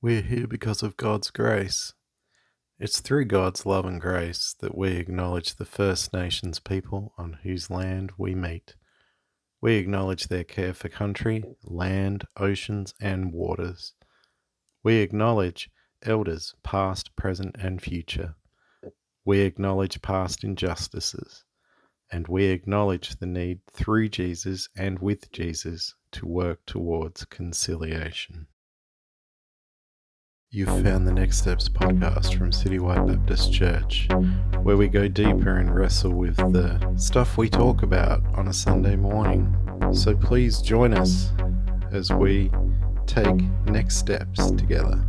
We're here because of God's grace. It's through God's love and grace that we acknowledge the First Nations people on whose land we meet. We acknowledge their care for country, land, oceans, and waters. We acknowledge elders past, present, and future. We acknowledge past injustices. And we acknowledge the need through Jesus and with Jesus to work towards conciliation. You've found the Next Steps podcast from Citywide Baptist Church, where we go deeper and wrestle with the stuff we talk about on a Sunday morning. So please join us as we take next steps together.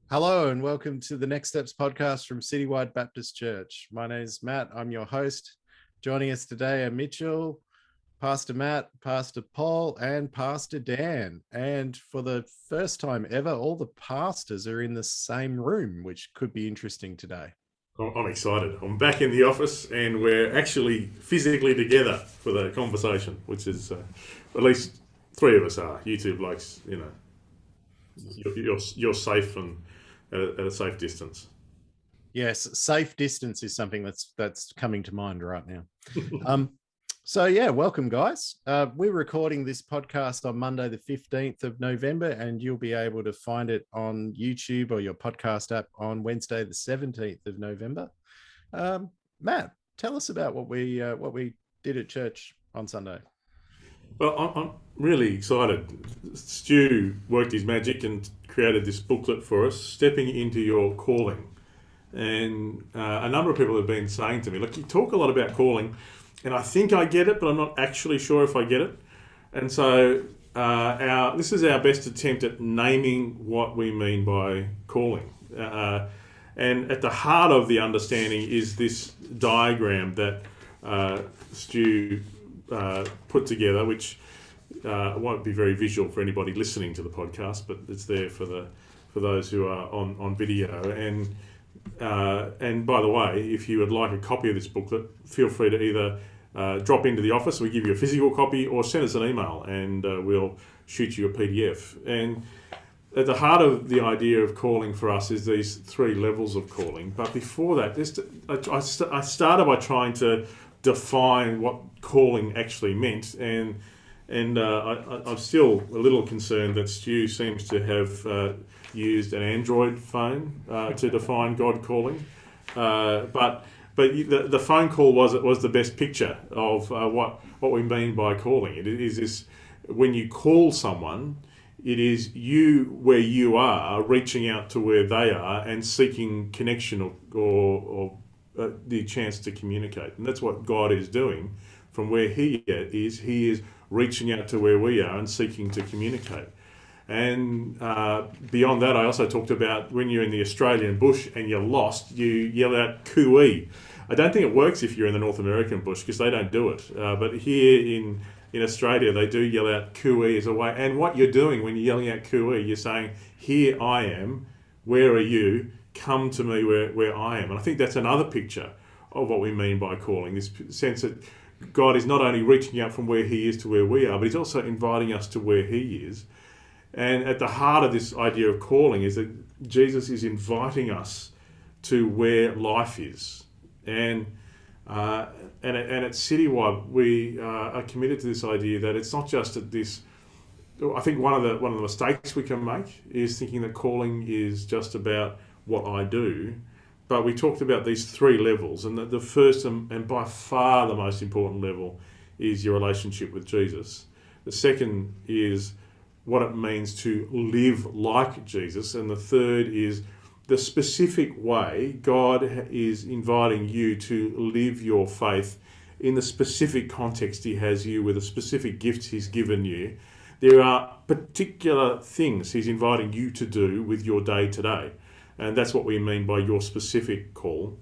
Hello and welcome to the Next Steps podcast from Citywide Baptist Church. My name is Matt. I'm your host. Joining us today are Mitchell, Pastor Matt, Pastor Paul, and Pastor Dan. And for the first time ever, all the pastors are in the same room, which could be interesting today. I'm excited. I'm back in the office and we're actually physically together for the conversation, which is at least three of us are. You two blokes, you know, you're safe and at a safe distance. Yes, safe distance is something that's coming to mind right now. So yeah, welcome guys. We're recording this podcast on Monday, the 15th of November, and you'll be able to find it on YouTube or your podcast app on Wednesday, the 17th of November. Matt, tell us about what we did at church on Sunday. Well, I'm really excited. Stu worked his magic and created this booklet for us, Stepping into Your Calling. And a number of people have been saying to me, look, you talk a lot about calling, and I think I get it, but I'm not actually sure if I get it. And so this is our best attempt at naming what we mean by calling. And at the heart of the understanding is this diagram that Stu put together, which won't be very visual for anybody listening to the podcast, but it's there for those who are on video. And by the way, if you would like a copy of this booklet, feel free to either drop into the office, we give you a physical copy, or send us an email and we'll shoot you a PDF. And at the heart of the idea of calling for us is these three levels of calling. But before that, I started by trying to define what calling actually meant, and I'm still a little concerned that Stu seems to have used an Android phone to define God calling, but the phone call was the best picture of what we mean by calling. It is this: when you call someone, it is you where you are reaching out to where they are and seeking connection or the chance to communicate. And that's what God is doing from where He is. He is reaching out to where we are and seeking to communicate. And beyond that, I also talked about when you're in the Australian bush and you're lost, you yell out cooey. I don't think it works if you're in the North American bush because they don't do it. But here in Australia, they do yell out cooey as a way. And what you're doing when you're yelling out cooey, you're saying, here I am, where are you? Come to me where I am. And I think that's another picture of what we mean by calling, this sense that God is not only reaching out from where He is to where we are, but He's also inviting us to where He is. And at the heart of this idea of calling is that Jesus is inviting us to where life is. And at Citywide, we are committed to this idea that it's not just at this. I think one of the mistakes we can make is thinking that calling is just about what I do. But we talked about these three levels, and the first and by far the most important level is your relationship with Jesus. The second is what it means to live like Jesus, and the third is the specific way God is inviting you to live your faith in the specific context He has you with, the specific gifts He's given you. There are particular things He's inviting you to do with your day today. And that's what we mean by your specific call.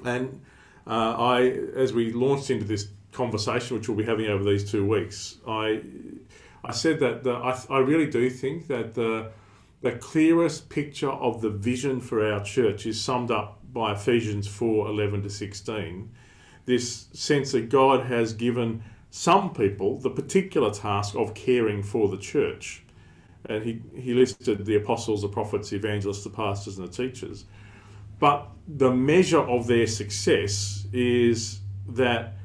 And as we launched into this conversation, which we'll be having over these 2 weeks, I said that I really do think that the clearest picture of the vision for our church is summed up by Ephesians 4:11-16. This sense that God has given some people the particular task of caring for the church. And he listed the apostles, the prophets, the evangelists, the pastors, and the teachers. But the measure of their success is that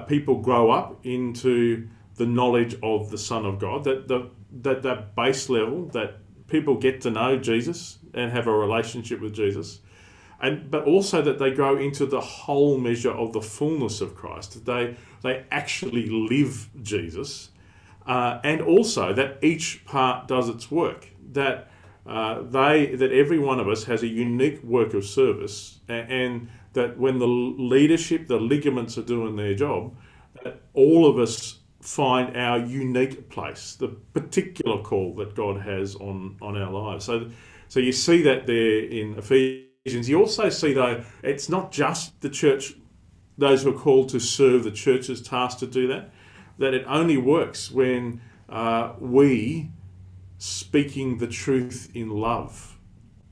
people grow up into the knowledge of the Son of God, that base level, that people get to know Jesus and have a relationship with Jesus, but also that they grow into the whole measure of the fullness of Christ. They actually live Jesus, and also that each part does its work. That every one of us has a unique work of service, and that when the leadership, the ligaments are doing their job, that all of us find our unique place, the particular call that God has on our lives. So you see that there in Ephesians. You also see, though, it's not just the church, those who are called to serve the church's task to do that, that it only works when we, speaking the truth in love,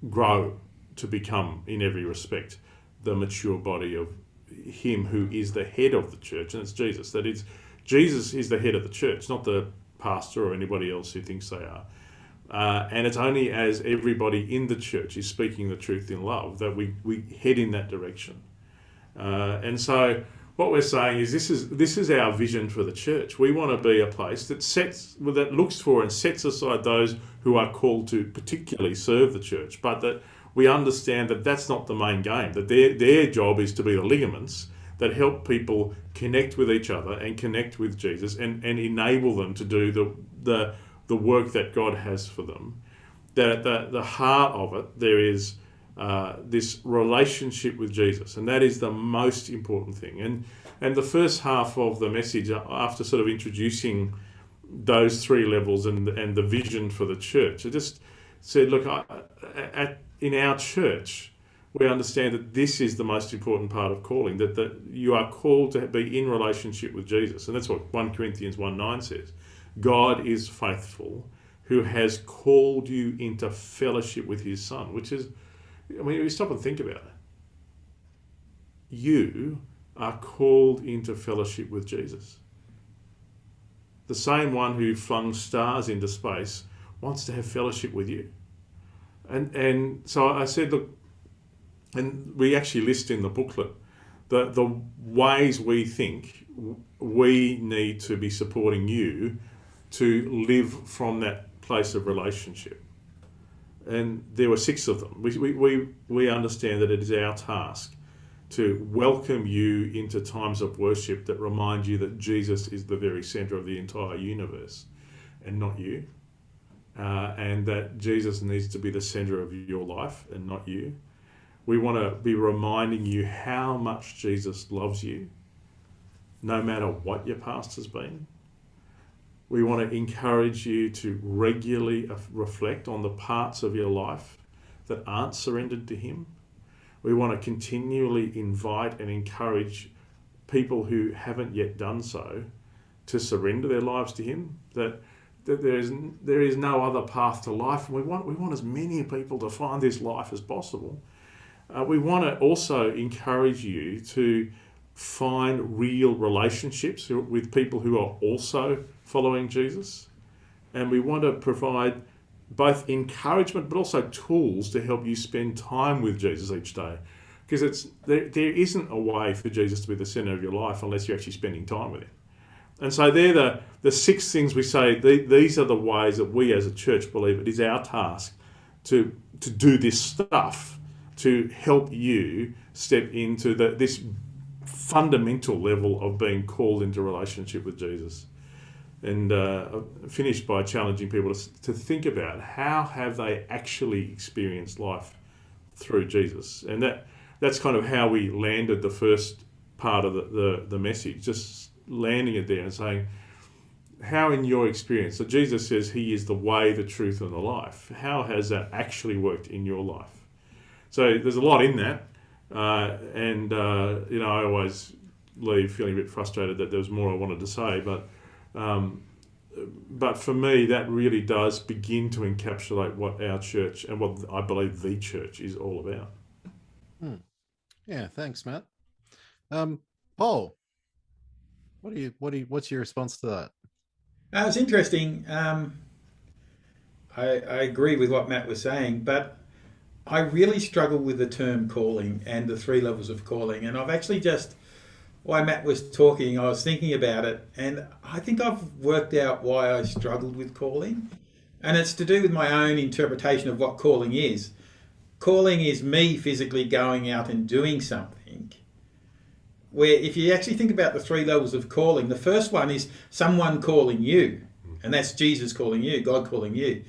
grow to become, in every respect, the mature body of him who is the head of the church, and it's Jesus. That is, Jesus is the head of the church, not the pastor or anybody else who thinks they are. And it's only as everybody in the church is speaking the truth in love that we head in that direction. And so what we're saying is this is our vision for the church. We want to be a place that looks for and sets aside those who are called to particularly serve the church, but that we understand that that's not the main game, that their job is to be the ligaments that help people connect with each other and connect with Jesus and enable them to do the work that God has for them. That at the heart of it, there is this relationship with Jesus, and that is the most important thing. And the first half of the message, after sort of introducing those three levels and the vision for the church, I just said, look, in our church, we understand that this is the most important part of calling, that you are called to be in relationship with Jesus. And that's what 1 Corinthians 1:9 says. God is faithful, who has called you into fellowship with his Son, which is, I mean, you stop and think about it. You are called into fellowship with Jesus. The same one who flung stars into space wants to have fellowship with you. And so I said, look, and we actually list in the booklet the ways we think we need to be supporting you to live from that place of relationship. And there were 6 of them. We understand that it is our task to welcome you into times of worship that remind you that Jesus is the very centre of the entire universe and not you. And that Jesus needs to be the centre of your life and not you. We want to be reminding you how much Jesus loves you, no matter what your past has been. We want to encourage you to regularly reflect on the parts of your life that aren't surrendered to him. We want to continually invite and encourage people who haven't yet done so to surrender their lives to him, that there is no other path to life. And we want as many people to find this life as possible. We want to also encourage you to find real relationships with people who are also following Jesus. And we want to provide both encouragement but also tools to help you spend time with Jesus each day. Because there isn't a way for Jesus to be the centre of your life unless you're actually spending time with him. And so they're the 6 things we say, these are the ways that we as a church believe it is our task to do this stuff to help you step into this fundamental level of being called into relationship with Jesus. And finished by challenging people to think about how have they actually experienced life through Jesus. And that's kind of how we landed the first part of the message, just landing it there and saying, how in your experience, so Jesus says he is the way, the truth and the life. How has that actually worked in your life? So there's a lot in that. I always leave feeling a bit frustrated that there was more I wanted to say, but for me, that really does begin to encapsulate what our church and what I believe the church is all about. Yeah, thanks, Matt. Paul, What's your response to that? It's interesting. I agree with what Matt was saying, but I really struggle with the term calling and the three levels of calling. And I've actually just, while Matt was talking, I was thinking about it, and I think I've worked out why I struggled with calling. And it's to do with my own interpretation of what calling is. Calling is me physically going out and doing something. Where if you actually think about the three levels of calling, the first one is someone calling you, and that's Jesus calling you, God calling you.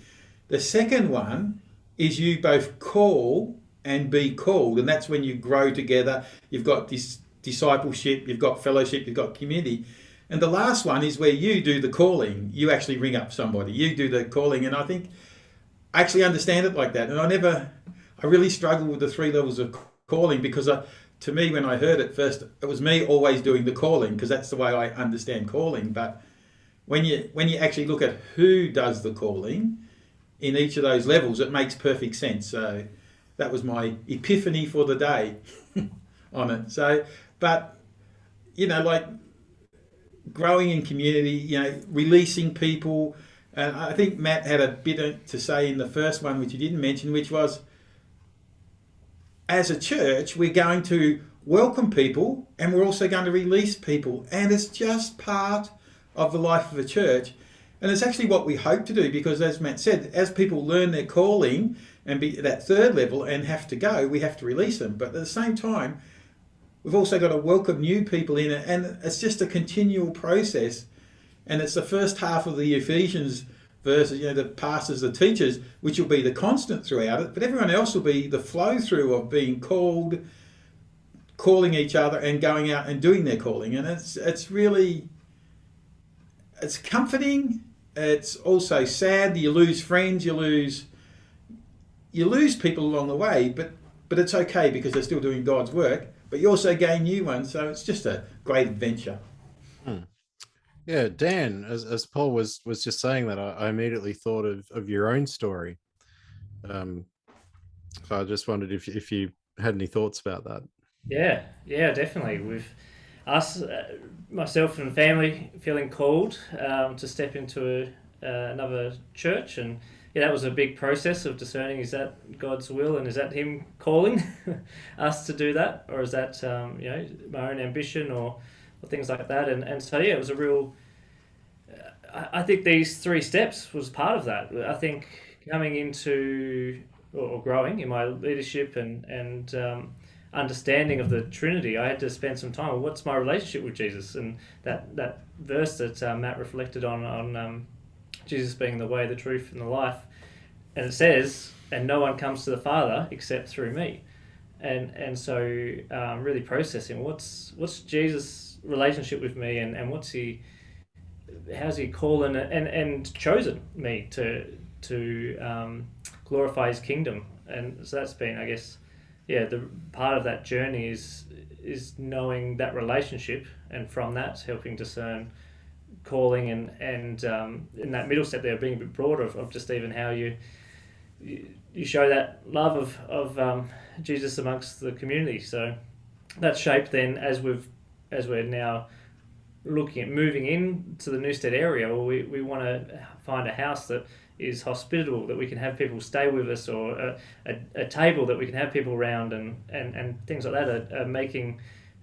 The second one is you both call and be called, and that's when you grow together. You've got this discipleship, you've got fellowship, you've got community. And the last one is where you do the calling. You actually ring up somebody, you do the calling. And I think I actually understand it like that. And I really struggle with the three levels of calling because to me, when I heard it first, it was me always doing the calling because that's the way I understand calling. But when you actually look at who does the calling in each of those levels, it makes perfect sense. So that was my epiphany for the day on it. So, but like growing in community, releasing people. And I think Matt had a bit to say in the first one, which he didn't mention, which was as a church, we're going to welcome people and we're also going to release people. And it's just part of the life of a church. And it's actually what we hope to do because, as Matt said, as people learn their calling and be at that third level and have to go, we have to release them. But at the same time, we've also got to welcome new people in it. And it's just a continual process. And it's the first half of the Ephesians verses, the pastors, the teachers, which will be the constant throughout it, but everyone else will be the flow through of being called, calling each other, and going out and doing their calling. And it's really comforting. It's also sad. You lose friends, you lose people along the way, but it's okay because they're still doing God's work. But you also gain new ones, so it's just a great adventure. Hmm. Yeah, Dan, as Paul was just saying that, I immediately thought of your own story. Um, so I just wondered if you had any thoughts about that. Yeah, yeah, definitely. With us, myself and family, feeling called to step into another church, and yeah, that was a big process of discerning: is that God's will, and is that Him calling us to do that, or is that my own ambition or things like that? And so yeah, it was a real. I think these three steps was part of that. I think coming into or growing in my leadership and understanding of the Trinity, I had to spend some time. Well, what's my relationship with Jesus? And that verse that Matt reflected on Jesus being the way, the truth, and the life, and it says, "And no one comes to the Father except through me." And so really processing what's Jesus' relationship with me, and how's he called and chosen me to glorify his kingdom. And so that's been, I guess, yeah, the part of that journey is knowing that relationship, and from that helping discern calling and in that middle step there being a bit broader of just even how you show that love of Jesus amongst the community. So that's shaped then as we're now looking at moving into the Newstead area. Well, we want to find a house that is hospitable, that we can have people stay with us, or a table that we can have people around, and things like that are making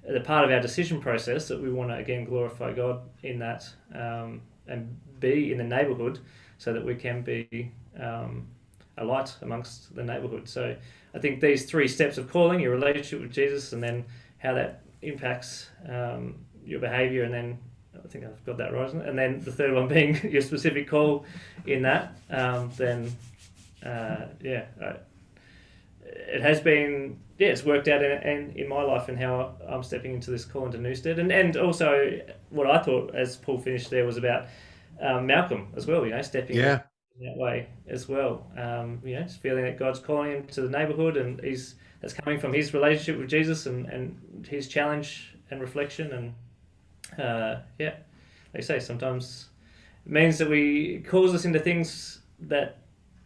the part of our decision process that we want to again glorify God in that, and be in the neighbourhood so that we can be a light amongst the neighbourhood. So I think these three steps of calling, your relationship with Jesus, and then how that impacts your behaviour, and then I think I've got that right, isn't it? And then the third one being your specific call in that, then it has been, it's worked out in my life and how I'm stepping into this call into Newstead, and also what I thought as Paul finished there was about Malcolm as well, stepping in Yeah, that way as well, just feeling that God's calling him to the neighbourhood, and that's coming from his relationship with Jesus and his challenge and reflection, and like I say, sometimes it means that it calls us into things that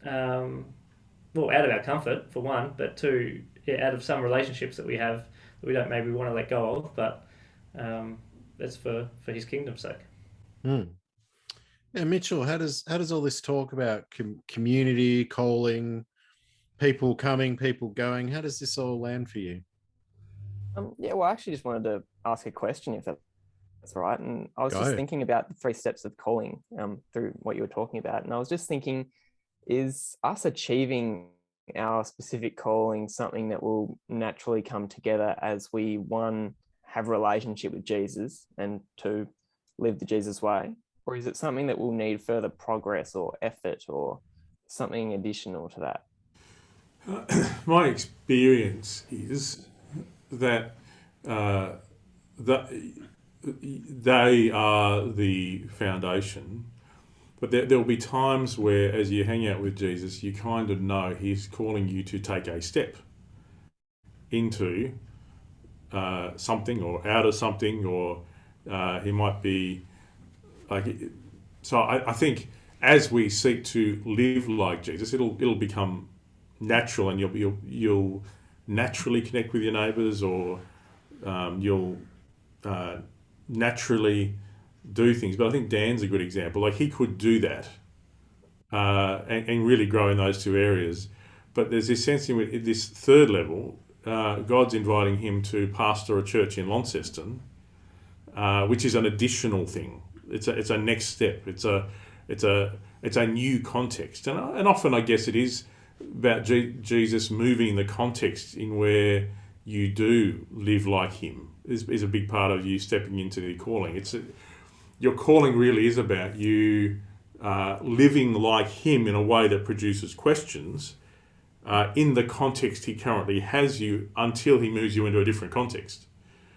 out of our comfort for one, but two, out of some relationships that we have that we don't maybe want to let go of, but it's for His kingdom's sake. Hmm. Yeah, Mitchell, how does all this talk about community, calling, people coming, people going, how does this all land for you? Yeah, well, I actually just wanted to ask a question, if that's right. And I was just Go. thinking about the 3 steps of calling through what you were talking about. And I was just thinking, is us achieving our specific calling something that will naturally come together as we, 1, have a relationship with Jesus, and 2, live the Jesus way? Or is it something that will need further progress or effort or something additional to that? My experience is that they are the foundation, but there will be times where, as you hang out with Jesus, you kind of know He's calling you to take a step into something or out of something, or He might be like. So I think as we seek to live like Jesus, it'll become natural, and you'll naturally connect with your neighbours, or you'll naturally do things. But I think Dan's a good example. Like, he could do that and really grow in those 2 areas. But there's this sense in this 3rd level, God's inviting him to pastor a church in Launceston, which is an additional thing. It's a next step. It's a new context, and often I guess it is about Jesus moving the context in where you do live like Him is a big part of you stepping into the calling. Your calling really is about you living like Him in a way that produces questions in the context He currently has you, until He moves you into a different context.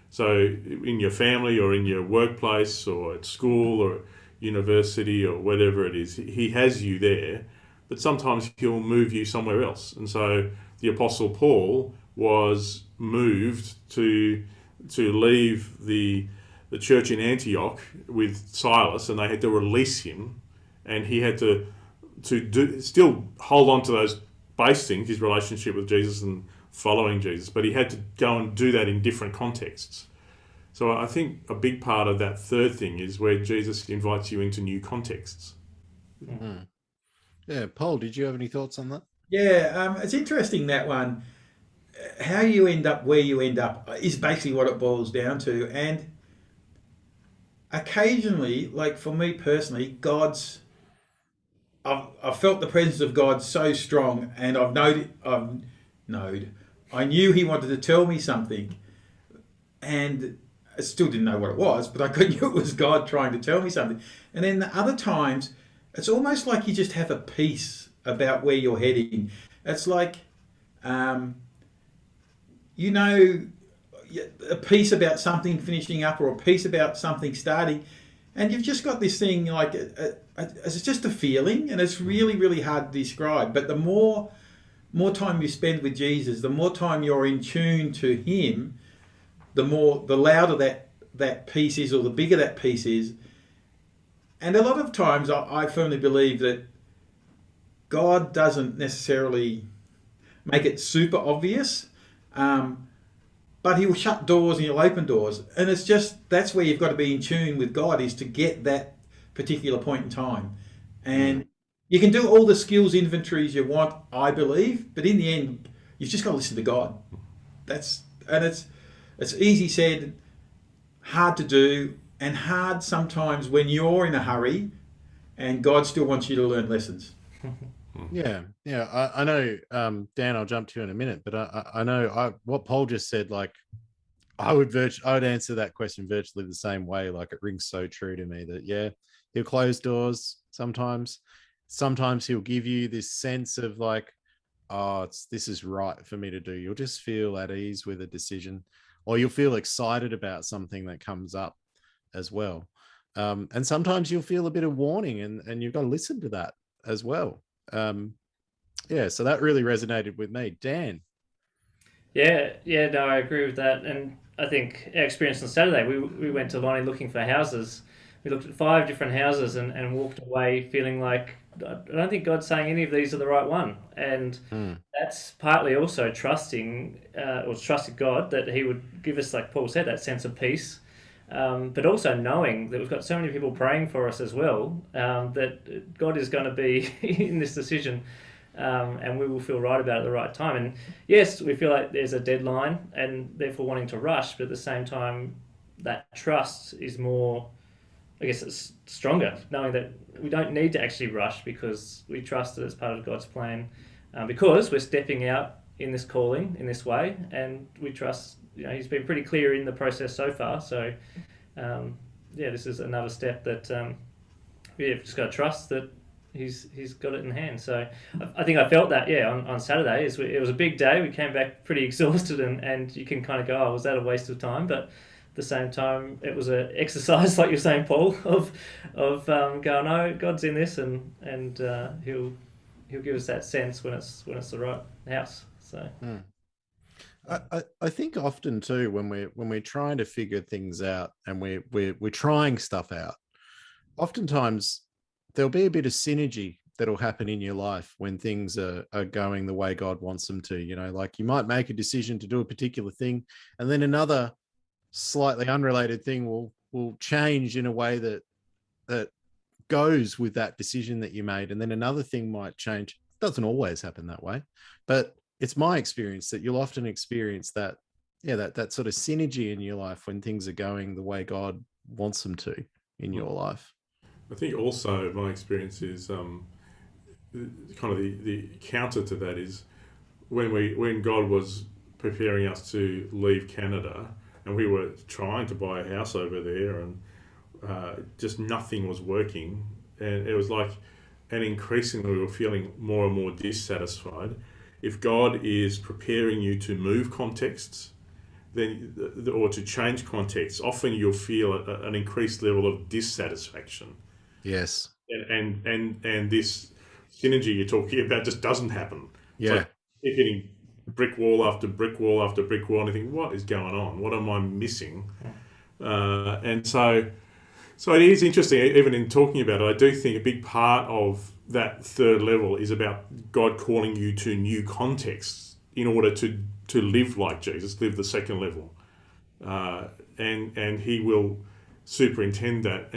So in your family, or in your workplace, or at school, or university, or whatever it is, He has you there, but sometimes He'll move you somewhere else. And so the Apostle Paul was moved to leave the church in Antioch with Silas, and they had to release him, and he had to still hold on to those base things, his relationship with Jesus and following Jesus, but he had to go and do that in different contexts. So I think a big part of that 3rd thing is where Jesus invites you into new contexts. Mm-hmm. Yeah, Paul, did you have any thoughts on that? Yeah, it's interesting, that one. How you end up where you end up is basically what it boils down to. And occasionally, like for me personally, I've felt the presence of God so strong, and I knew He wanted to tell me something, and I still didn't know what it was, but I knew it was God trying to tell me something. And then the other times, it's almost like you just have a peace about where you're heading. It's like, a piece about something finishing up, or a piece about something starting, and you've just got this thing, like it's just a feeling, and it's really, really hard to describe. But the more time you spend with Jesus, the more time you're in tune to Him, the louder that piece is, or the bigger that piece is. And a lot of times I firmly believe that God doesn't necessarily make it super obvious, but He'll shut doors and He'll open doors. And it's just, that's where you've got to be in tune with God, is to get that particular point in time. And you can do all the skills inventories you want, I believe, but in the end, you've just got to listen to God. It's easy said, hard to do, and hard sometimes when you're in a hurry and God still wants you to learn lessons. Yeah. I know, Dan, I'll jump to you in a minute, but I know what Paul just said. Like, I would answer that question virtually the same way. Like, it rings so true to me that He'll close doors sometimes. Sometimes He'll give you this sense of like, this is right for me to do. You'll just feel at ease with a decision, or you'll feel excited about something that comes up as well. And sometimes you'll feel a bit of warning, and you've got to listen to that as well. So that really resonated with me. Dan? No, I agree with that. And I think our experience on Saturday, we went to Lonnie looking for houses. We looked at 5 different houses and walked away feeling like, I don't think God's saying any of these are the right one. And that's partly also trusting God that He would give us, like Paul said, that sense of peace. but also knowing that we've got so many people praying for us as well, that God is going to be in this decision, and we will feel right about it at the right time. And yes, we feel like there's a deadline and therefore wanting to rush, but at the same time, that trust is more, I guess it's stronger, knowing that we don't need to actually rush because we trust that it's part of God's plan, because we're stepping out in this calling in this way, and we trust, He's been pretty clear in the process so far. So, this is another step that we've just got to trust that He's got it in hand. So I think I felt that, on Saturday. It was a big day. We came back pretty exhausted, and you can kind of go, oh, was that a waste of time? But at the same time, it was an exercise, like you're saying, Paul, of going, no, God's in this, and He'll give us that sense when it's the right house. So. I think often too, when we're trying to figure things out and we're trying stuff out, oftentimes there'll be a bit of synergy that'll happen in your life when things are going the way God wants them to. Like you might make a decision to do a particular thing, and then another slightly unrelated thing will change in a way that goes with that decision that you made, and then another thing might change. It doesn't always happen that way, but it's my experience that you'll often experience that sort of synergy in your life when things are going the way God wants them to in your life. I think also my experience is kind of the counter to that is when God was preparing us to leave Canada, and we were trying to buy a house over there, and just nothing was working, and it was like, and increasingly we were feeling more and more dissatisfied. If God is preparing you to move contexts, then or to change contexts, often you'll feel an increased level of dissatisfaction. Yes. And this synergy you're talking about just doesn't happen. Yeah. Like you're hitting brick wall after brick wall after brick wall, and you think, what is going on? What am I missing? And so it is interesting, even in talking about it, I do think a big part of that third level is about God calling you to new contexts in order to live like Jesus, live the second level. And He will superintend that.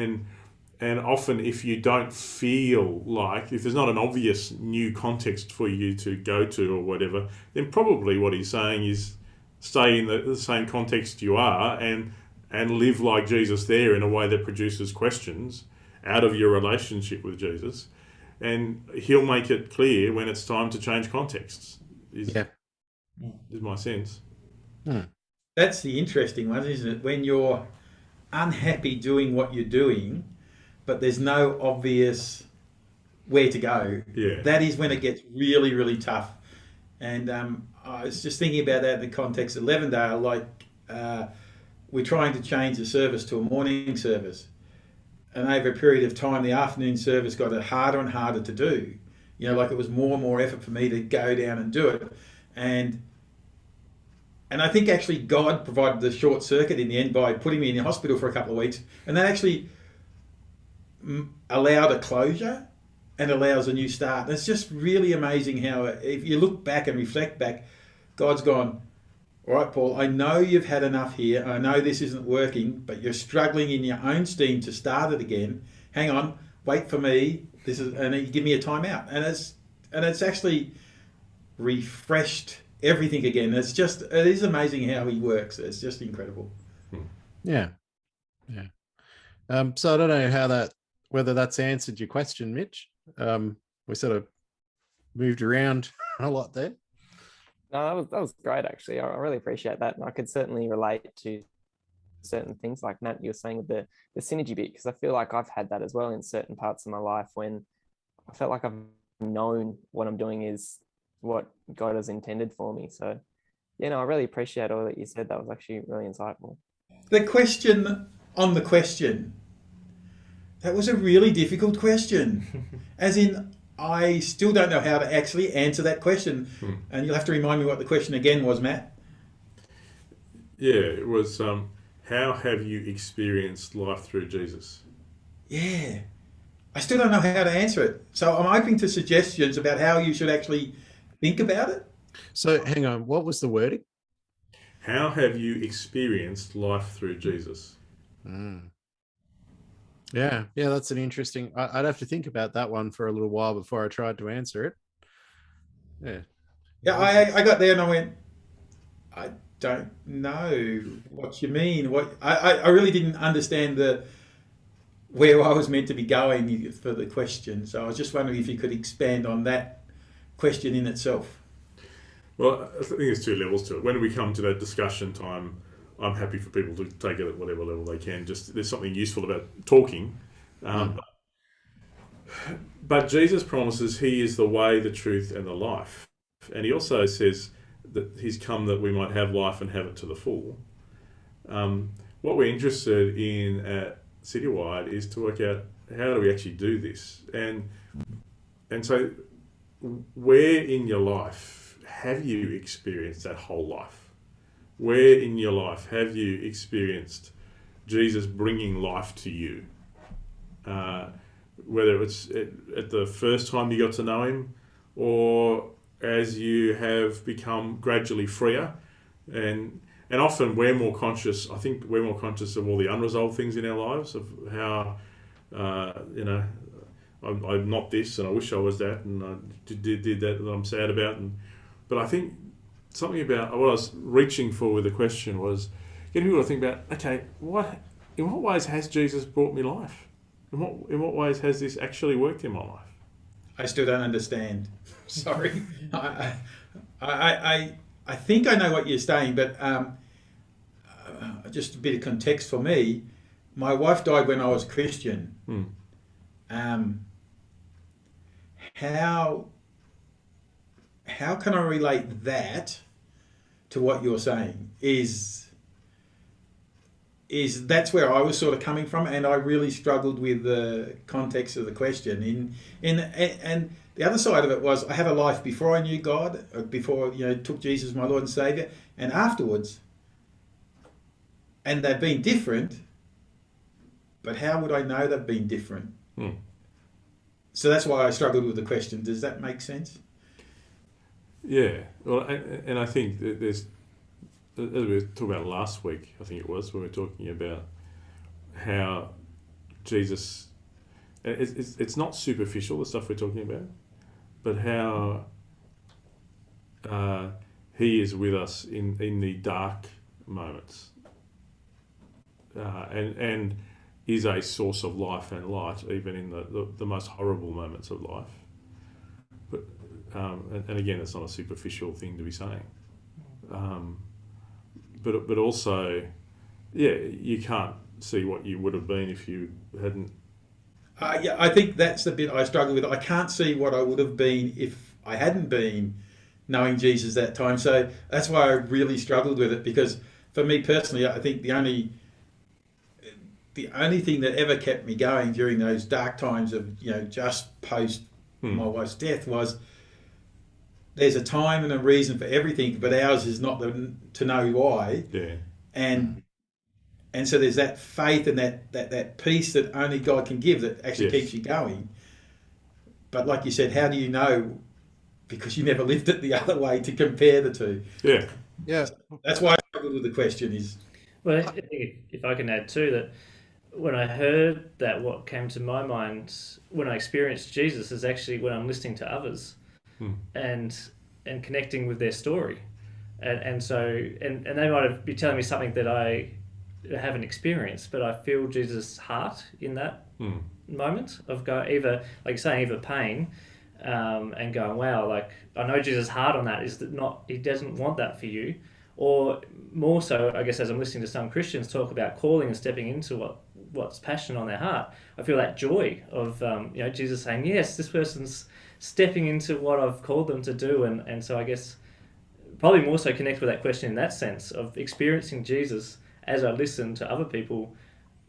And often if you don't feel like, if there's not an obvious new context for you to go to or whatever, then probably what He's saying is stay in the same context you are and live like Jesus there in a way that produces questions out of your relationship with Jesus. And He'll make it clear when it's time to change contexts, is my sense. That's the interesting one, isn't it? When you're unhappy doing what you're doing, but there's no obvious where to go, that is when it gets really, really tough. And I was just thinking about that in the context of Levendale, like we're trying to change the service to a morning service. And over a period of time, the afternoon service got harder and harder to do. Like it was more and more effort for me to go down and do it. And I think actually God provided the short circuit in the end by putting me in the hospital for a couple of weeks. And that actually allowed a closure and allows a new start. And it's just really amazing how, if you look back and reflect back, God's gone, all right, Paul, I know you've had enough here. I know this isn't working, but you're struggling in your own steam to start it again. Hang on, wait for me. And you give me a timeout. And it's actually refreshed everything again. It is amazing how He works. It's just incredible. Yeah. So I don't know whether that's answered your question, Mitch. We sort of moved around a lot there. No, that was great, actually. I really appreciate that. And I could certainly relate to certain things like Matt, you were saying with the synergy bit, because I feel like I've had that as well in certain parts of my life when I felt like I've known what I'm doing is what God has intended for me. So, I really appreciate all that you said. That was actually really insightful. The question on the question, that was a really difficult question. As in, I still don't know how to actually answer that question. And you'll have to remind me what the question again was, Matt. Yeah, it was, how have you experienced life through Jesus? Yeah. I still don't know how to answer it. So I'm open to suggestions about how you should actually think about it. So hang on, what was the wording? How have you experienced life through Jesus? Mm. Yeah, that's an interesting. I'd have to think about that one for a little while before I tried to answer it. Yeah. Yeah, I got there and I went, I don't know what you mean. I really didn't understand where I was meant to be going for the question. So I was just wondering if you could expand on that question in itself. Well, I think there's two levels to it. When we come to that discussion time, I'm happy for people to take it at whatever level they can. Just there's something useful about talking. But Jesus promises he is the way, the truth, and the life. And he also says that he's come that we might have life and have it to the full. What we're interested in at Citywide is to work out how do we actually do this. And so where in your life have you experienced that whole life? Where in your life have you experienced Jesus bringing life to you? Whether it's at the first time you got to know him, or as you have become gradually freer. And often we're more conscious, I think we're more conscious of all the unresolved things in our lives, of how, I'm not this and I wish I was that, and I did that I'm sad about. But I think something about what I was reaching for with the question was getting people to think about, okay, in what ways has Jesus brought me life? In what ways has this actually worked in my life? I still don't understand. Sorry. I think I know what you're saying, but just a bit of context for me. My wife died when I was Christian. How can I relate that to what you're saying? Is that's where I was sort of coming from, and I really struggled with the context of the question. And the other side of it was I had a life before I knew God, before took Jesus as my Lord and Saviour, and afterwards, and they've been different. But how would I know they've been different? So that's why I struggled with the question. Does that make sense? Yeah. Well, and I think that there's, as we were talking about last week, I think it was, when we were talking about how Jesus, it's not superficial, the stuff we're talking about, but how he is with us in the dark moments, and is a source of life and light, even in the most horrible moments of life. But and again, it's not a superficial thing to be saying. But also, yeah, you can't see what you would have been if you hadn't. Yeah, I think that's the bit I struggle with. I can't see what I would have been if I hadn't been knowing Jesus that time. So that's why I really struggled with it, because for me personally, I think the only thing that ever kept me going during those dark times of just post my wife's death was there's a time and a reason for everything, but ours is not to know why. Yeah. And so there's that faith and that peace that only God can give that actually keeps you going. But like you said, how do you know? Because you never lived it the other way to compare the two. Yeah. Yeah. That's why I struggled with the question is. Well, if I can add too, that when I heard that, what came to my mind when I experienced Jesus is actually when I'm listening to others and connecting with their story. And they might be telling me something that I haven't experienced, but I feel Jesus' heart in that moment of either, like you're saying, either pain and going, wow, like I know Jesus' heart on that is that he doesn't want that for you. Or more so, I guess, as I'm listening to some Christians talk about calling and stepping into what's passion on their heart, I feel that joy of Jesus saying, yes, this person's stepping into what I've called them to do, and so I guess probably more so connect with that question in that sense of experiencing Jesus as I listen to other people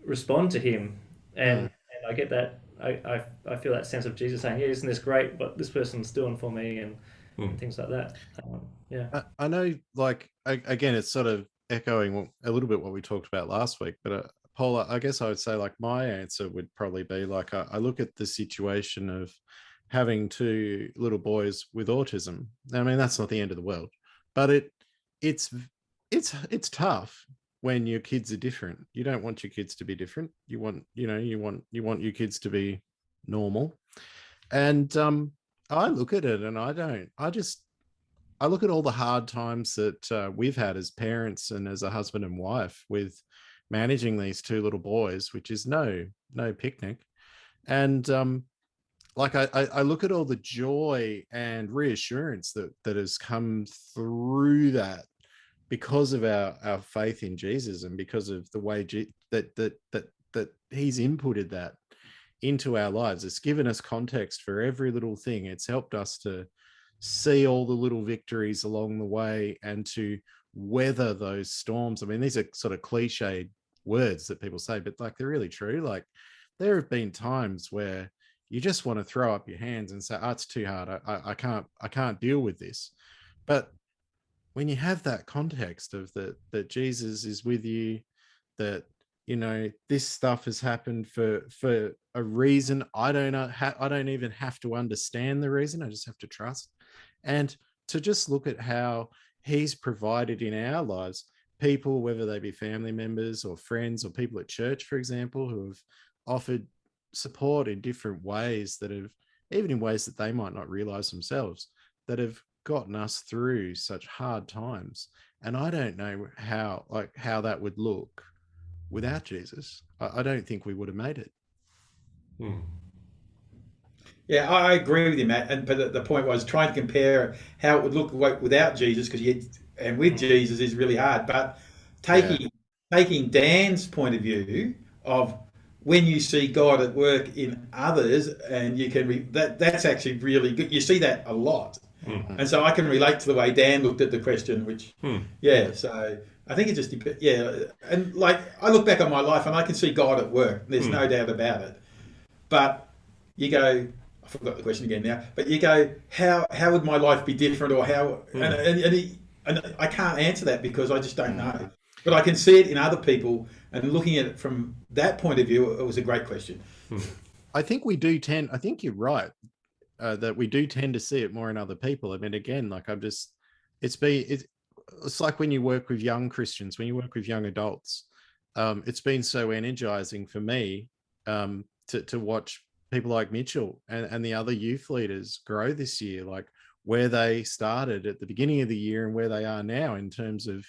respond to him, and I get that I feel that sense of Jesus saying, yeah, isn't this great what this person's doing for me, and things like that. I know, like, again, it's sort of echoing a little bit what we talked about last week, but Paul, I guess I would say, like, my answer would probably be like, I look at the situation of having two little boys with autism. I mean, that's not the end of the world, but it's tough. when your kids are different. You don't want your kids to be different. You want your kids to be normal. And I look at it and I look at all the hard times that we've had as parents and as a husband and wife with managing these two little boys, which is no picnic. And like I look at all the joy and reassurance that has come through that because of our faith in Jesus and because of the way that he's inputted that into our lives. It's given us context for every little thing. It's helped us to see all the little victories along the way and to weather those storms. I mean, these are sort of cliched words that people say, but like they're really true. Like there have been times where you just want to throw up your hands and say, oh, it's too hard. I can't deal with this. But when you have that context of that Jesus is with you, that this stuff has happened for a reason. I don't even have to understand the reason. I just have to trust, and to just look at how he's provided in our lives people, whether they be family members or friends or people at church, for example, who have offered support in different ways that have, even in ways that they might not realize themselves, that have gotten us through such hard times. And I don't know how that would look without Jesus. I don't think we would have made it. Yeah, I agree with you, Matt. But the point was trying to compare how it would look without Jesus, and with Jesus is really hard. But taking Dan's point of view of when you see God at work in others, and you can that's actually really good. You see that a lot, and so I can relate to the way Dan looked at the question. Which, so I think it just depends. Yeah, and like I look back on my life and I can see God at work. There's no doubt about it. But you go, I forgot the question again now. But you go, how would my life be different, or how? And I can't answer that because I just don't know. But I can see it in other people, and looking at it from that point of view, it was a great question. I think we do tend. I think you're right that we do tend to see it more in other people. I mean, again, like it's like when you work with young Christians, when you work with young adults. It's been so energizing for me to watch people like Mitchell and the other youth leaders grow this year, like where they started at the beginning of the year and where they are now in terms of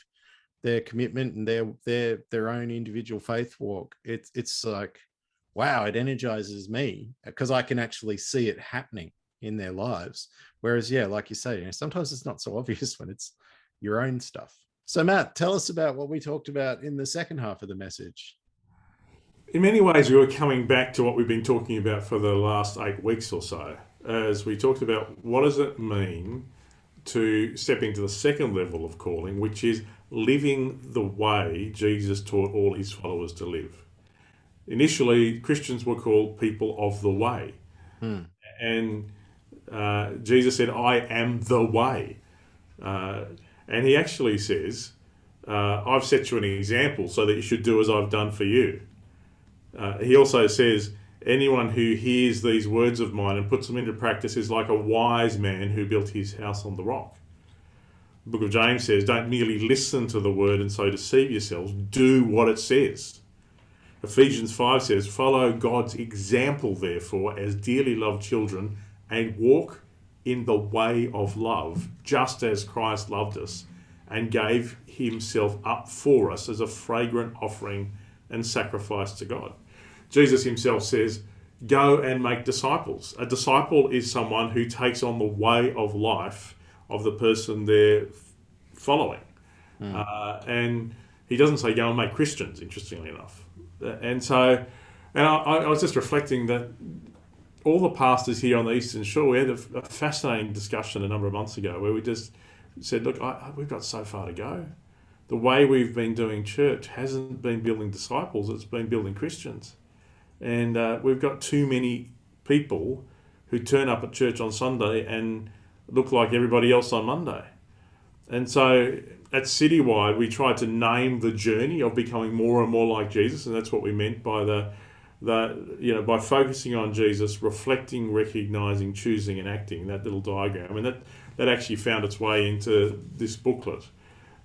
their commitment and their own individual faith walk. It's like, wow, it energizes me because I can actually see it happening in their lives. Whereas, like you say, sometimes it's not so obvious when it's your own stuff. So Matt, tell us about what we talked about in the second half of the message. In many ways, we were coming back to what we've been talking about for the last 8 weeks or so, as we talked about what does it mean to step into the second level of calling, which is living the way Jesus taught all his followers to live. Initially, Christians were called people of the way. And Jesus said, I am the way. And he actually says, I've set you an example so that you should do as I've done for you. He also says, anyone who hears these words of mine and puts them into practice is like a wise man who built his house on the rock. The book of James says, don't merely listen to the word and so deceive yourselves, do what it says. Ephesians 5 says, follow God's example, therefore, as dearly loved children, and walk in the way of love, just as Christ loved us and gave himself up for us as a fragrant offering and sacrifice to God. Jesus himself says, go and make disciples. A disciple is someone who takes on the way of life of the person they're following. And he doesn't say go and make Christians, interestingly enough. And I was just reflecting that all the pastors here on the Eastern Shore, we had a fascinating discussion a number of months ago where we just said, look, we've got so far to go. The way we've been doing church hasn't been building disciples, it's been building Christians. And we've got too many people who turn up at church on Sunday and look like everybody else on Monday. And so at Citywide, we tried to name the journey of becoming more and more like Jesus, and that's what we meant by by focusing on Jesus, reflecting, recognizing, choosing, and acting, that little diagram. And that actually found its way into this booklet.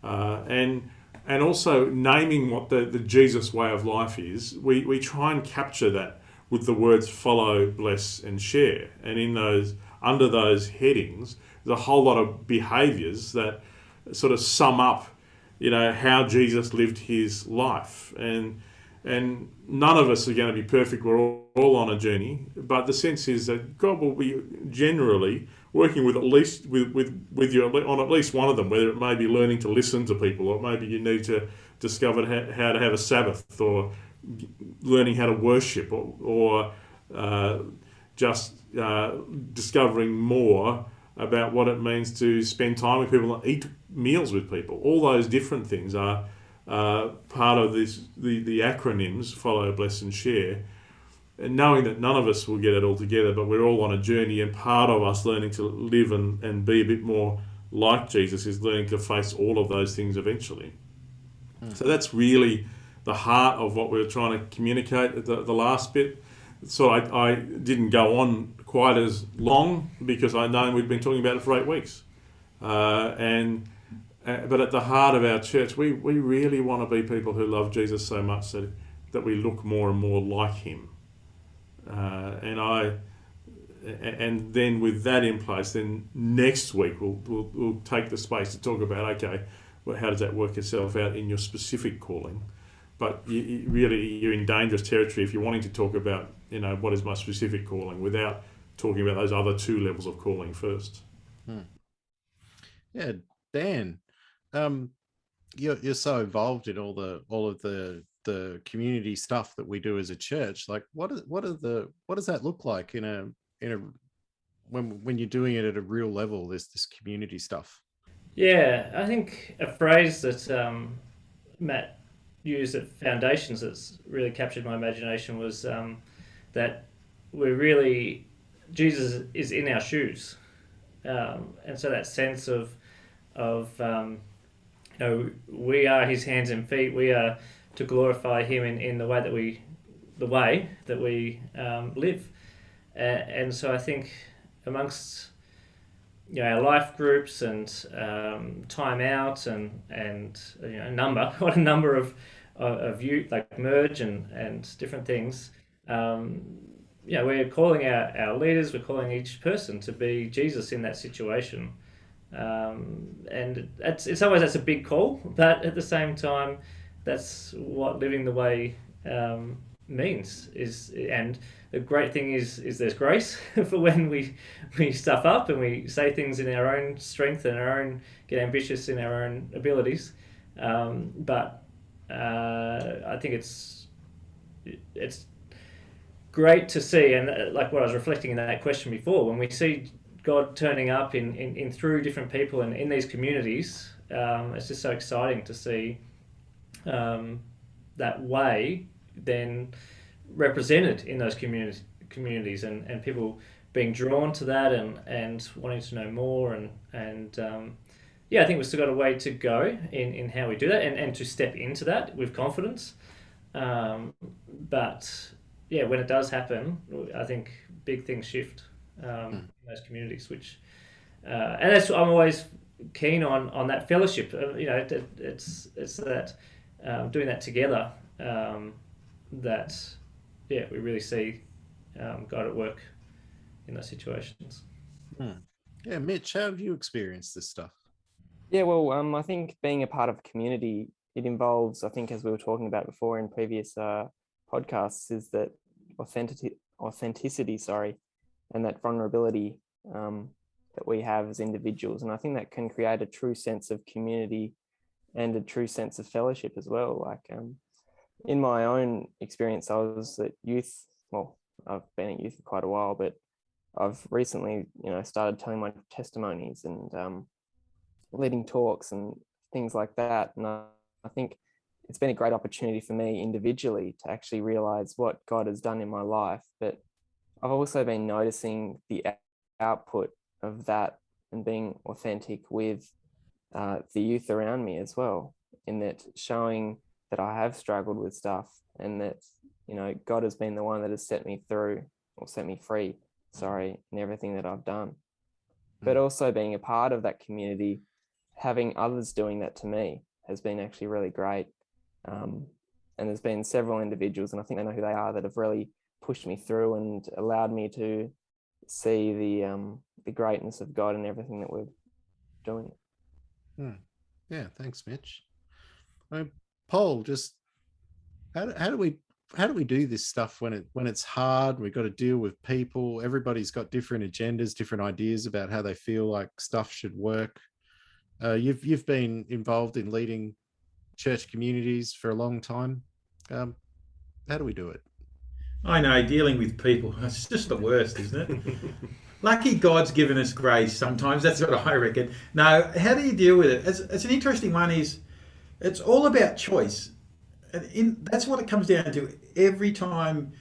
And and also naming what the Jesus way of life is. We try and capture that with the words follow, bless, and share. And in those, under those headings, there's a whole lot of behaviours that sort of sum up, how Jesus lived his life. And none of us are going to be perfect. We're all on a journey. But the sense is that God will be generally working with at least with you on at least one of them, whether it may be learning to listen to people, or maybe you need to discover how to have a Sabbath, or learning how to worship, or just discovering more about what it means to spend time with people and eat meals with people. All those different things are part of the acronyms follow, bless, and share. And knowing that none of us will get it all together, but we're all on a journey, and part of us learning to live and be a bit more like Jesus is learning to face all of those things eventually. So that's really the heart of what we were trying to communicate at the last bit. So I didn't go on quite as long because I know we've been talking about it for 8 weeks. But at the heart of our church, we really want to be people who love Jesus so much that we look more and more like him. And then with that in place, then next week we'll take the space to talk about, okay, well, how does that work itself out in your specific calling? But you're in dangerous territory if you're wanting to talk about, what is my specific calling, without talking about those other 2 levels of calling first. Yeah, Dan, you're so involved in all of the community stuff that we do as a church. Like, what does that look like in a when you're doing it at a real level? This community stuff. Yeah, I think a phrase that Matt used at Foundations that's really captured my imagination was that Jesus is in our shoes, and so that sense of we are his hands and feet. We are to glorify him in the way that we live, and so I think amongst our life groups and time out and a number of youth, like merge and different things. We're calling our leaders. We're calling each person to be Jesus in that situation. And in some ways that's a big call, but at the same time, that's what living the way means. And the great thing is there's grace for when we stuff up and we say things in our own strength and get ambitious in our own abilities. But I think it's great to see, and like what I was reflecting in that question before, when we see God turning up in through different people and in these communities, it's just so exciting to see that way then represented in those communities and people being drawn to that and wanting to know more and I think we've still got a way to go in how we do that and to step into that with confidence. But when it does happen, I think big things shift in those communities, which and that's I'm always keen on that fellowship. It's that doing that together that we really see God at work in those situations. Yeah, Mitch, how have you experienced this stuff? Yeah, well, I think being a part of a community, it involves, I think, as we were talking about before in previous podcasts, is that authenticity, and that vulnerability that we have as individuals. And I think that can create a true sense of community and a true sense of fellowship as well. Like in my own experience, I was at youth. Well, I've been at youth for quite a while, but I've recently, started telling my testimonies and leading talks and things like that. And I think it's been a great opportunity for me individually to actually realize what God has done in my life. But I've also been noticing the output of that and being authentic with the youth around me as well, in that showing that I have struggled with stuff and that, God has been the one that has set me through or set me free, in everything that I've done. But also being a part of that community, having others doing that to me. has been actually really great. And there's been several individuals, and I think they know who they are, that have really pushed me through and allowed me to see the greatness of God in everything that we're doing. Yeah, thanks, Mitch. Paul, just how do we do this stuff when it's hard? We've got to deal with people. Everybody's got different agendas, different ideas about how they feel like stuff should work. You've been involved in leading church communities for a long time. How do we do it? I know, dealing with people, it's just the worst, isn't it? Lucky God's given us grace sometimes. That's what I reckon. No, how do you deal with it? It's an interesting one. It's all about choice. That's what it comes down to. Every time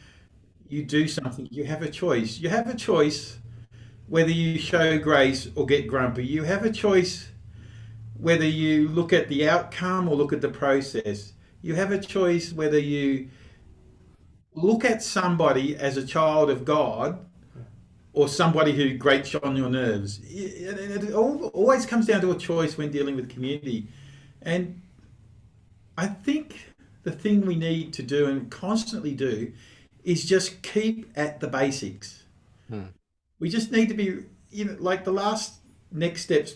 you do something, you have a choice. You have a choice whether you show grace or get grumpy. You have a choice whether you look at the outcome or look at the process. You have a choice whether you look at somebody as a child of God or somebody who grates on your nerves. It always comes down to a choice when dealing with community. And I think the thing we need to do and constantly do is just keep at the basics. We just need to be, like the last Next Steps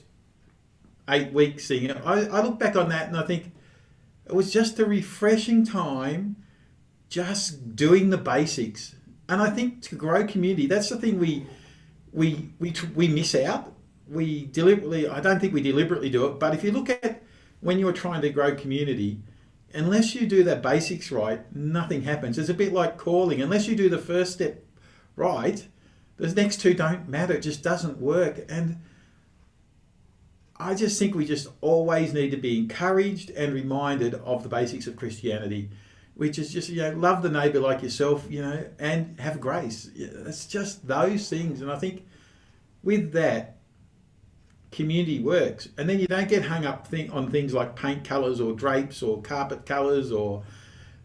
8 weeks thing. I look back on that and I think it was just a refreshing time, just doing the basics. And I think to grow community, that's the thing we miss out. I don't think we deliberately do it. But if you look at when you're trying to grow community, unless you do the basics right, nothing happens. It's a bit like calling. Unless you do the first step right, the next two don't matter. It just doesn't work. And I just think we just always need to be encouraged and reminded of the basics of Christianity, which is just, love the neighbour like yourself, and have grace. It's just those things. And I think with that, community works. And then you don't get hung up on things like paint colours or drapes or carpet colours or,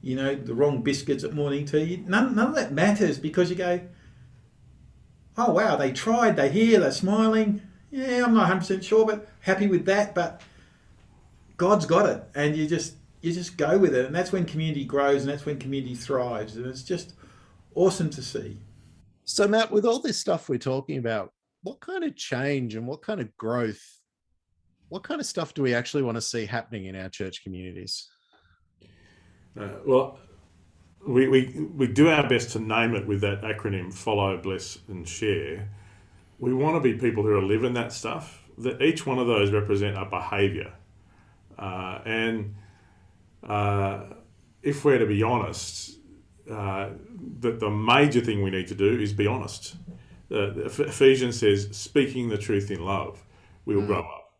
the wrong biscuits at morning tea. None of that matters, because you go, oh, wow, they tried, they're here, they're smiling. Yeah, I'm not 100% sure, but happy with that. But God's got it. And you just go with it. And that's when community grows and that's when community thrives. And it's just awesome to see. So, Matt, with all this stuff we're talking about, what kind of change and what kind of growth, what kind of stuff do we actually want to see happening in our church communities? Well, we do our best to name it with that acronym: follow, bless, and share. We want to be people who are living that stuff. That each one of those represent a behaviour, and if we're to be honest, the major thing we need to do is be honest. Ephesians says, speaking the truth in love, we will grow up.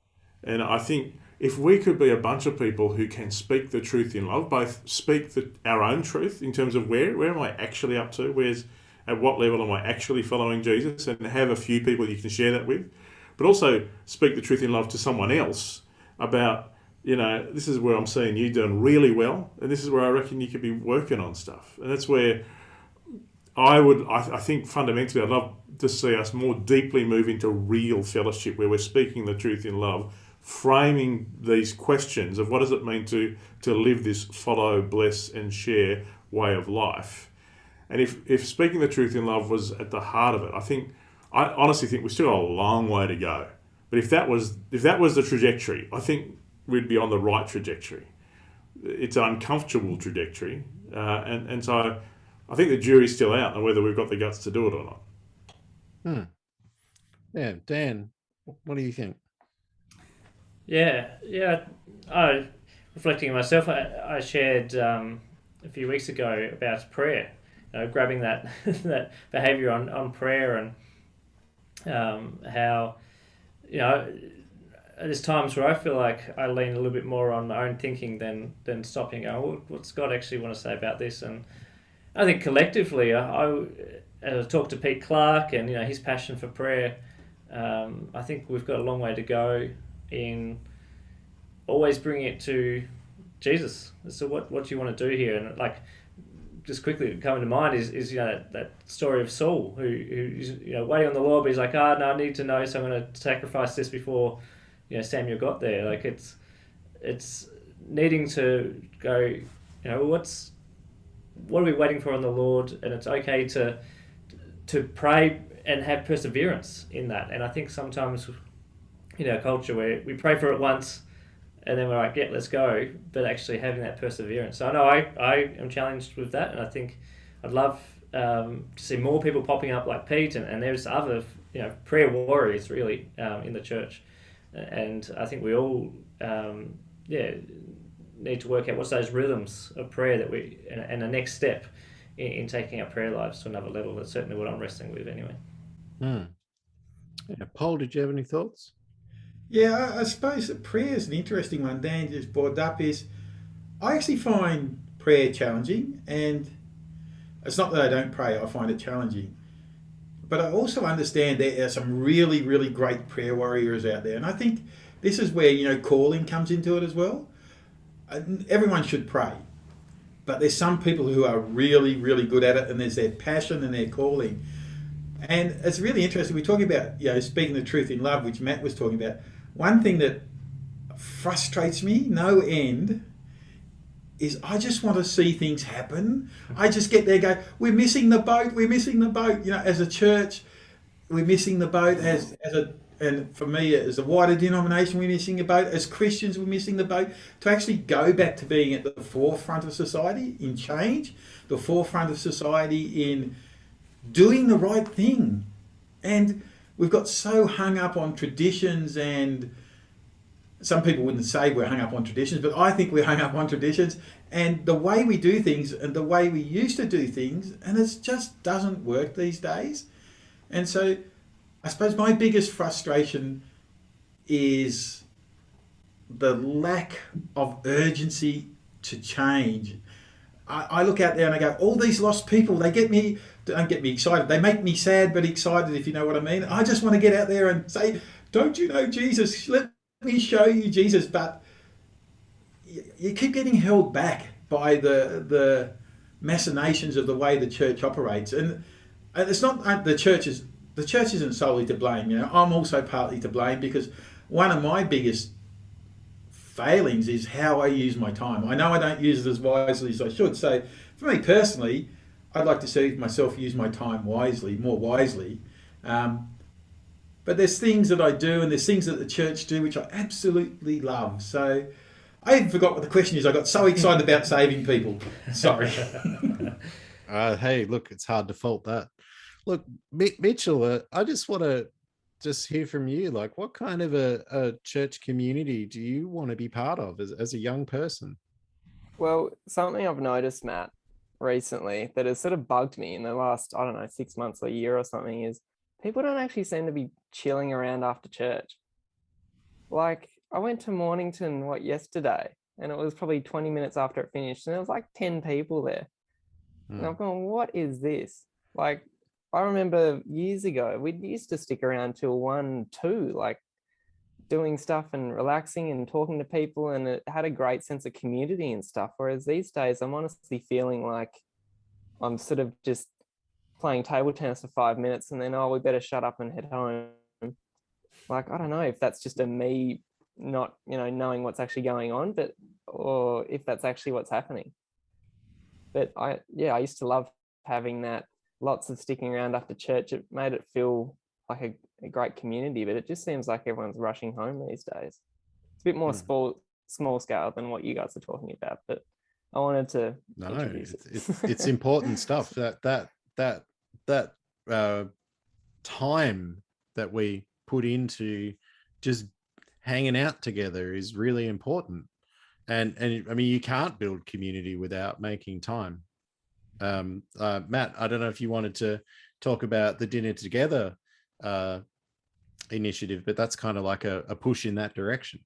And I think if we could be a bunch of people who can speak the truth in love, both speak our own truth in terms of where am I actually up to, at what level am I actually following Jesus, and have a few people you can share that with, but also speak the truth in love to someone else about, this is where I'm seeing you doing really well, and this is where I reckon you could be working on stuff. And that's where I think fundamentally I'd love to see us more deeply move into real fellowship where we're speaking the truth in love, framing these questions of what does it mean to live this follow, bless and share way of life. And if speaking the truth in love was at the heart of it, I honestly think we still got a long way to go. But if that was the trajectory, I think we'd be on the right trajectory. It's an uncomfortable trajectory, and so I think the jury's still out on whether we've got the guts to do it or not. Yeah, Dan, what do you think? Yeah. Reflecting on myself, I shared a few weeks ago about prayer. Grabbing that that behaviour on prayer, and how there's times where I feel like I lean a little bit more on my own thinking than stopping. What's God actually want to say about this? And I think collectively, I talked to Pete Clark and his passion for prayer. I think we've got a long way to go in always bringing it to Jesus. So what do you want to do here? And just quickly coming to mind is that story of Saul who's waiting on the Lord, but he's like, no, I need to know, so I'm going to sacrifice this before Samuel got there. It's needing to go, what are we waiting for in the Lord? And it's okay to pray and have perseverance in that. And I think sometimes in our culture where we pray for it once and then we're like, yeah, let's go, but actually having that perseverance. So I know I am challenged with that, and I think I'd love to see more people popping up like Pete, and there's other prayer warriors really in the church. And I think we all need to work out what's those rhythms of prayer that and the next step in taking our prayer lives to another level. That's certainly what I'm wrestling with anyway. Yeah, Paul, did you have any thoughts? Yeah, I suppose that prayer is an interesting one. Dan just brought up is I actually find prayer challenging, and it's not that I don't pray, I find it challenging. But I also understand there are some really, really great prayer warriors out there. And I think this is where, calling comes into it as well. Everyone should pray. But there's some people who are really, really good at it, and there's their passion and their calling. And it's really interesting. We're talking about, speaking the truth in love, which Matt was talking about. One thing that frustrates me, no end, is I just want to see things happen. I just get there and go, we're missing the boat, we're missing the boat. As a church, we're missing the boat. And for me, as a wider denomination, we're missing the boat. As Christians, we're missing the boat. To actually go back to being at the forefront of society in change, the forefront of society in doing the right thing. And we've got so hung up on traditions, and some people wouldn't say we're hung up on traditions, but I think we're hung up on traditions and the way we do things and the way we used to do things, and it just doesn't work these days. And so I suppose my biggest frustration is the lack of urgency to change. I look out there and I go, all these lost people, don't get me excited. They make me sad but excited, if you know what I mean. I just want to get out there and say, don't you know Jesus? Let me show you Jesus. But you keep getting held back by the machinations of the way the church operates. And it's not the church isn't solely to blame. I'm also partly to blame, because one of my biggest failings is how I use my time. I know I don't use it as wisely as I should. So for me personally, I'd like to see myself use my time more wisely. But there's things that I do and there's things that the church do which I absolutely love. So I even forgot what the question is. I got so excited about saving people. Sorry. Hey, look, it's hard to fault that. Look, Mitchell, I just want to hear from you. Like, what kind of a church community do you want to be part of as a young person? Well, something I've noticed, Matt, recently that has sort of bugged me in the last, 6 months or a year or something is people don't actually seem to be chilling around after church. Like, I went to Mornington, yesterday, and it was probably 20 minutes after it finished, and there was like 10 people there. And I'm going, what is this? Like, I remember years ago, we used to stick around till 1, 2, like doing stuff and relaxing and talking to people, and it had a great sense of community and stuff. Whereas these days, I'm honestly feeling like I'm sort of just playing table tennis for 5 minutes and then, we better shut up and head home. Like, I don't know if that's just a me not, knowing what's actually going on, or if that's actually what's happening. But I used to love having that. Lots of sticking around after church. It made it feel like a great community, but it just seems like everyone's rushing home these days. It's a bit more small scale than what you guys are talking about, but I wanted to introduce it. It's important stuff. That time that we put into just hanging out together is really important. And I mean, you can't build community without making time. Matt, I don't know if you wanted to talk about the Dinner Together initiative, but that's kind of like a push in that direction.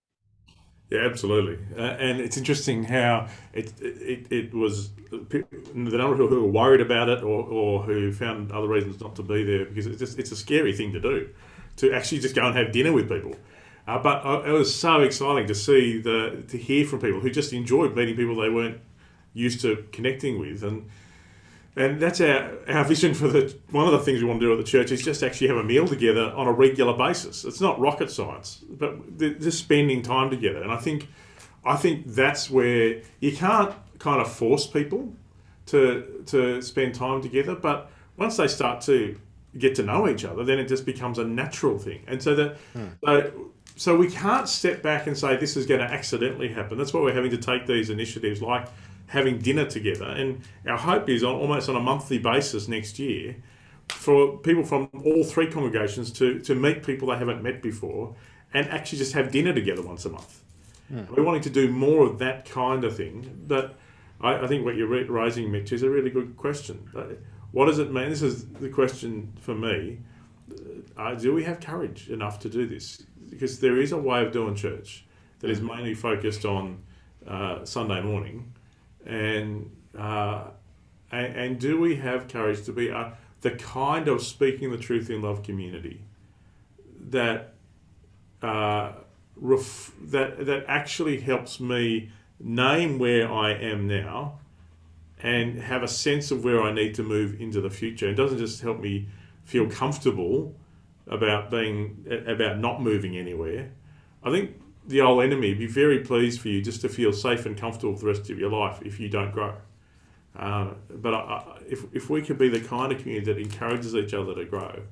Yeah, absolutely. And it's interesting how it was the number of people who were worried about it or who found other reasons not to be there, because it's a scary thing to do, to actually just go and have dinner with people. But it was so exciting to see to hear from people who just enjoyed meeting people they weren't used to connecting with. And that's our vision for one of the things we want to do at the church is just actually have a meal together on a regular basis. It's not rocket science, but just spending time together. And I think I think that's where you can't kind of force people to spend time together, but once they start to get to know each other, then it just becomes a natural thing. And so we can't step back and say this is going to accidentally happen. That's why we're having to take these initiatives like having dinner together. And our hope is almost on a monthly basis next year for people from all three congregations to meet people they haven't met before and actually just have dinner together once a month. We're wanting to do more of that kind of thing. But I think what you're raising, Mitch, is a really good question. What does it mean? This is the question for me. Do we have courage enough to do this? Because there is a way of doing church that is mainly focused on Sunday morning, and do we have courage to be the kind of speaking the truth in love community that that actually helps me name where I am now and have a sense of where I need to move into the future. It doesn't just help me feel comfortable about not moving anywhere. I think the old enemy would be very pleased for you just to feel safe and comfortable for the rest of your life if you don't grow. But if we could be the kind of community that encourages each other to grow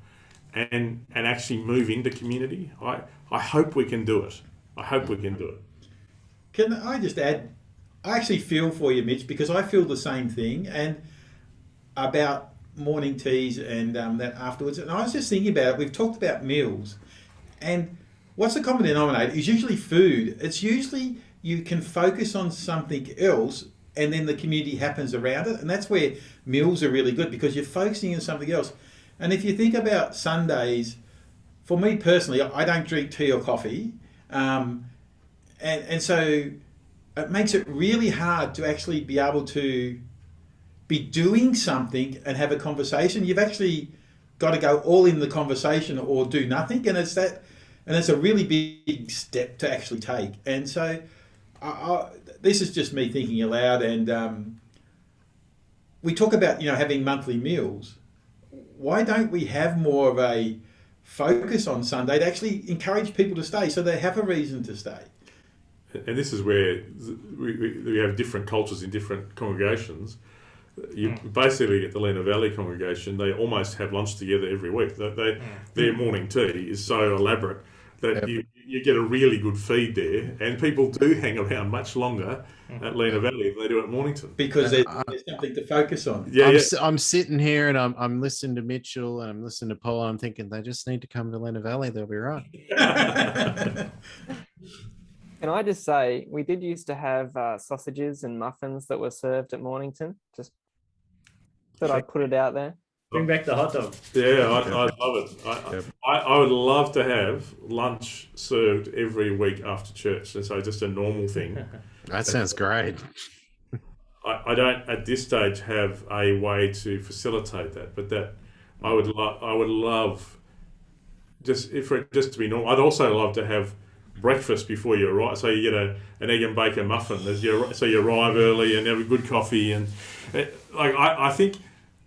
and actually move into community, I hope we can do it. I hope we can do it. Can I just add, I actually feel for you, Mitch, because I feel the same thing and about morning teas and that afterwards. And I was just thinking about it. We've talked about meals, and what's the common denominator is usually food. It's usually you can focus on something else and then the community happens around it. And that's where meals are really good because you're focusing on something else. And if you think about Sundays, for me personally, I don't drink tea or coffee. And so it makes it really hard to actually be able to be doing something and have a conversation. You've actually got to go all in the conversation or do nothing. And it's a really big step to actually take. And so this is just me thinking aloud. And we talk about, having monthly meals. Why don't we have more of a focus on Sunday to actually encourage people to stay so they have a reason to stay? And this is where we have different cultures in different congregations. You basically get the Lena Valley congregation, they almost have lunch together every week. Their morning tea is so elaborate that you get a really good feed there, and people do hang around much longer at Lena Valley than they do at Mornington. Because there's something to focus on. I'm sitting here and I'm listening to Mitchell and I'm listening to Paul and I'm thinking they just need to come to Lena Valley, they'll be right. Can I just say, we did used to have sausages and muffins that were served at Mornington. Just thought I'd put it out there. Bring back the hot dog. Yeah, I love it. I would love to have lunch served every week after church. And so just a normal thing. That sounds great. I don't at this stage have a way to facilitate that, but that I would love just for it just to be normal. I'd also love to have breakfast before you arrive, so you get an egg and bacon muffin so you arrive early and have a good coffee, and I think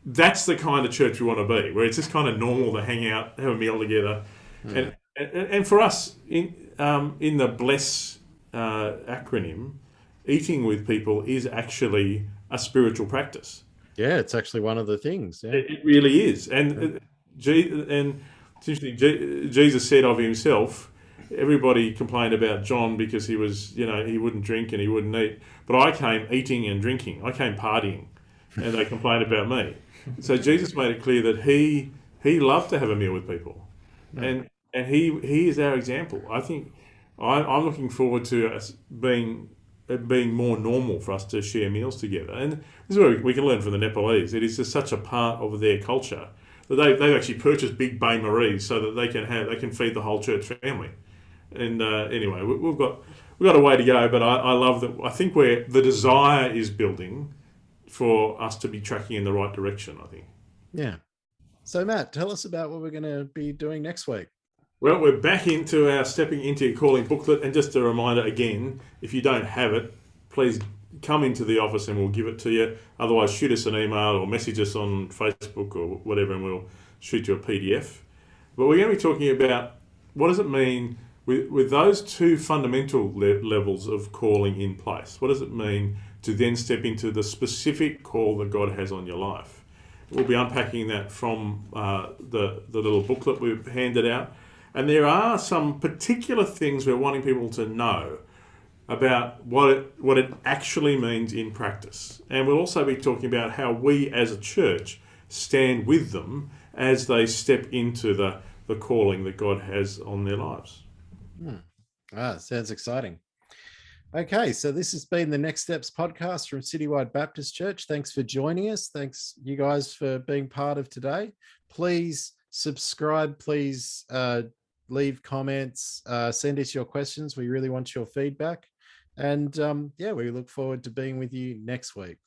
that's the kind of church we want to be, where it's just kind of normal to hang out, have a meal together, and for us in the BLESS acronym, eating with people is actually a spiritual practice. Yeah, it's actually one of the things. Yeah. It really is, and it's interesting. Jesus said of himself, everybody complained about John because he was, he wouldn't drink and he wouldn't eat. But I came eating and drinking. I came partying, and they complained about me. So Jesus made it clear that he loved to have a meal with people, and he is our example. I think I'm looking forward to us being more normal for us to share meals together. And this is where we can learn from the Nepalese. It is just such a part of their culture that they've actually purchased big bain maries so that they can feed the whole church family. And anyway, we've got a way to go, but I love that. I think where the desire is building for us to be tracking in the right direction, I think. Yeah. So Matt, tell us about what we're going to be doing next week. Well, we're back into our Stepping Into Your Calling booklet, and just a reminder again, if you don't have it, please come into the office and we'll give it to you. Otherwise, shoot us an email or message us on Facebook or whatever, and we'll shoot you a PDF. But we're going to be talking about what does it mean with those two fundamental levels of calling in place, what does it mean to then step into the specific call that God has on your life? We'll be unpacking that from the little booklet we've handed out. And there are some particular things we're wanting people to know about what it actually means in practice. And we'll also be talking about how we as a church stand with them as they step into the calling that God has on their lives. Sounds exciting. Okay, so this has been the Next Steps podcast from Citywide Baptist Church. Thanks for joining us. Thanks, you guys, for being part of today. Please subscribe. Please leave comments. Send us your questions. We really want your feedback. And we look forward to being with you next week.